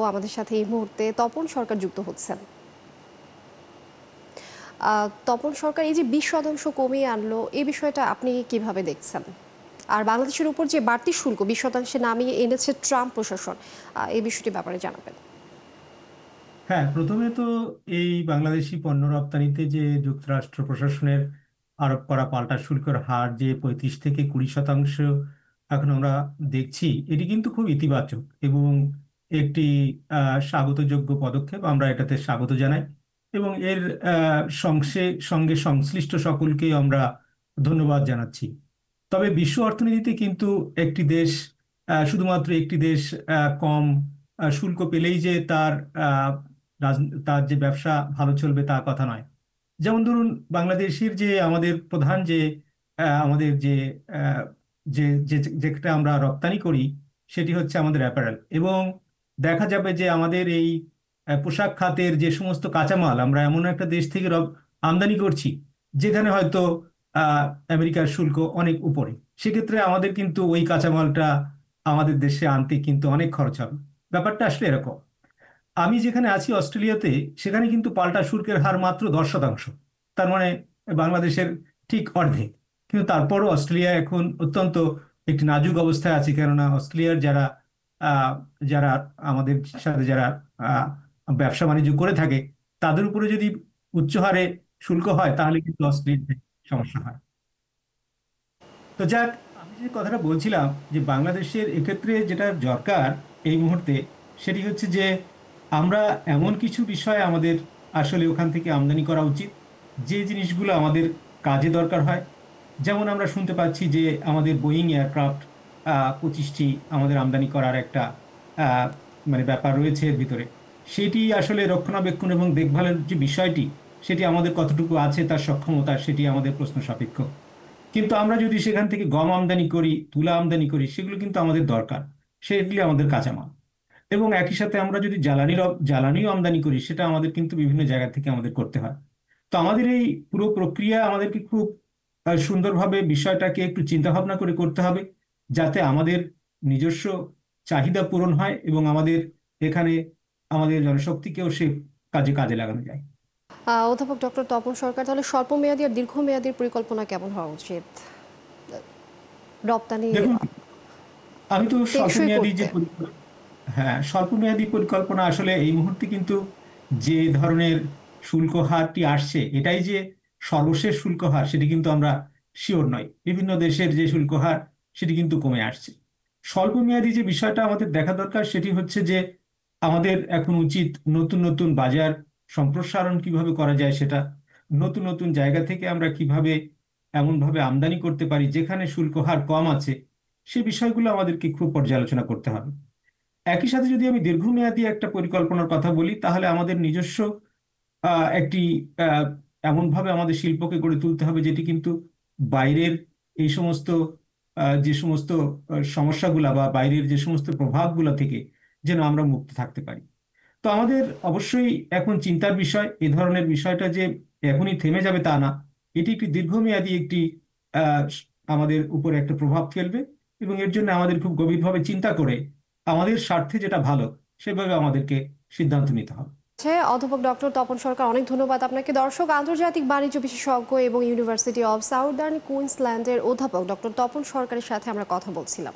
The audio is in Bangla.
আমাদের সাথে এই মুহূর্তে তপন সরকার যুক্ত হচ্ছেন। তপন সরকার এই যে 20% কমিয়ে আনলো, এই বিষয়টা আপনি কিভাবে দেখছেন? আর বাংলাদেশের উপর যে বাড়তি শুল্ক 20% নামিয়ে এনেছে ট্রাম্প প্রশাসন, এই বিষয়টির ব্যাপারে জানাবেন। হ্যাঁ, প্রথমে তো এই বাংলাদেশি পণ্য রপ্তানিতে যে যুক্তরাষ্ট্র প্রশাসনের আরোপ করা পাল্টা শুল্কের হার যে 35 থেকে 20% এখন আমরা দেখছি, এটি কিন্তু খুব ইতিবাচক এবং একটি স্বাগতযোগ্য পদক্ষেপ। আমরা এটাতে স্বাগত জানাই এবং এর সঙ্গে সংশ্লিষ্ট সকলকেই আমরা ধন্যবাদ জানাচ্ছি। তবে বিশ্ব অর্থনীতিতে কিন্তু একটি দেশ, শুধুমাত্র একটি দেশ কম শুল্ক পেলেই যে তার যে ব্যবসা ভালো চলবে তা কথা নয়। যেমন ধরুন, বাংলাদেশের যে আমাদের প্রধান যে আমাদের যে আহ, যে যে- যেটা আমরা রপ্তানি করি, সেটি হচ্ছে আমাদের অ্যাপারেল। এবং দেখা যাবে যে আমাদের এই পোশাক খাতের যে সমস্ত কাঁচামাল আমরা এমন একটা দেশ থেকে আমদানি করছি যেখানে হয়তো আহ, আমেরিকার শুল্ক অনেক উপরে। সেক্ষেত্রে আমাদের কিন্তু ওই কাঁচামালটা আমাদের দেশে আনতে কিন্তু অনেক খরচ হবে। ব্যাপারটা আসলে এরকম। আমি যেখানে আছি অস্ট্রেলিয়াতে, সেখানে কিন্তু পাল্টা শুল্কের হার মাত্র 10%। তার মানে বাংলাদেশের ঠিক অর্ধেক। কিন্তু তারপরও অস্ট্রেলিয়া এখন অত্যন্ত একটি নাজুক অবস্থায় আছে, কেননা অস্ট্রেলিয়ার আহ, যারা আমাদের সাথে যারা আহ, ব্যবসা বাণিজ্য করে থাকে, তাদের উপরে যদি উচ্চ হারে শুল্ক হয় তাহলে কিন্তু অস্ট্রেলিয়াতে সমস্যা হয়। তো যাক, আমি যে কথাটা বলছিলাম যে বাংলাদেশের এক্ষেত্রে যেটা দরকার এই মুহূর্তে, সেটি হচ্ছে যে আমরা এমন কিছু বিষয় আমাদের আসলে ওখান থেকে আমদানি করা উচিত যে জিনিসগুলো আমাদের কাজে দরকার হয়। যেমন আমরা শুনতে পাচ্ছি যে আমাদের বোয়িং এয়ারক্রাফট 25টি আমাদের আমদানি করার একটা আহ, মানে ব্যাপার রয়েছে এর ভিতরে। সেটি আসলে রক্ষণাবেক্ষণ এবং দেখভালের যে বিষয়টি, সেটি আমাদের কতটুকু আছে, তার সক্ষমতা, সেটি আমাদের প্রশ্ন সাপেক্ষ। কিন্তু আমরা যদি সেখান থেকে গম আমদানি করি, তুলা আমদানি করি, সেগুলো কিন্তু আমাদের দরকার, সেগুলি আমাদের কাঁচামাল। এবং একই সাথে আমরা যদি জ্বালানিও আমদানি করি, সেটা আমাদের কিন্তু বিভিন্ন জায়গা থেকে আমাদের করতে হয়। তো আমাদের এই পুরো প্রক্রিয়া আমাদেরকে খুব সুন্দরভাবে বিষয়টাকে একটু চিন্তা ভাবনা করে করতে হবে, যাতে আমাদের নিজস্ব চাহিদা পূরণ হয় এবং আমাদের এখানে আমাদের জনশক্তিকেও সে কাজে কাজে লাগানো যায়। অধ্যাপক ডক্টর তপন সরকার, তাহলে স্বল্পমেয়াদী আর দীর্ঘমেয়াদীর পরিকল্পনা কেমন হওয়া উচিত রপ্তানি দেখুন, আমি তো টেকসই স্বল্পমেয়াদী যে করতে? হ্যাঁ, স্বল্পমেয়াদী পরিকল্পনা আসলে এই মুহূর্তে কিন্তু যে ধরনের শুল্ক হারটি আসছে, এটাই যে সর্বশেষ শুল্ক হার সেটি কিন্তু আমরা শিওর নই। বিভিন্ন দেশের যে শুল্ক হার সেটি কিন্তু কমে আসছে। স্বল্পমেয়াদী যে বিষয়টা আমাদের দেখা দরকার সেটি হচ্ছে যে আমাদের এখন উচিত নতুন নতুন বাজার সম্প্রসারণ কিভাবে করা যায়, সেটা নতুন নতুন জায়গা থেকে আমরা কিভাবে এমনভাবে আমদানি করতে পারি যেখানে শুল্ক হার কম আছে, সে বিষয়গুলো আমাদেরকে খুব পর্যালোচনা করতে হবে। একই সাথে যদি আমি দীর্ঘমেয়াদী একটা পরিকল্পনার কথা বলি, তাহলে আমাদের নিজস্ব একটি আহ, এমনভাবে আমাদের শিল্পকে গড়ে তুলতে হবে যেটি কিন্তু বাইরের এই সমস্ত যে সমস্ত সমস্যাগুলা বা বাইরের যে সমস্ত প্রভাবগুলো থেকে যেন আমরা মুক্ত থাকতে পারি। তো আমাদের অবশ্যই এখন চিন্তার বিষয় এ ধরনের বিষয়টা যে এখনই থেমে যাবে তা না। এটি একটি দীর্ঘমেয়াদী একটি আহ, আমাদের উপর একটা প্রভাব ফেলবে এবং এর জন্য আমাদের খুব গভীরভাবে চিন্তা করে আমাদের স্বার্থে যেটা ভালো সেভাবে আমাদেরকে সিদ্ধান্ত নিতে হবে। অধ্যাপক ডক্টর তপন সরকার, অনেক ধন্যবাদ আপনাকে। দর্শক, আন্তর্জাতিক বাণিজ্য বিশেষজ্ঞ এবং ইউনিভার্সিটি অব সাউদার্ন কুইন্সল্যান্ডের অধ্যাপক ডক্টর তপন সরকারের সাথে আমরা কথা বলছিলাম।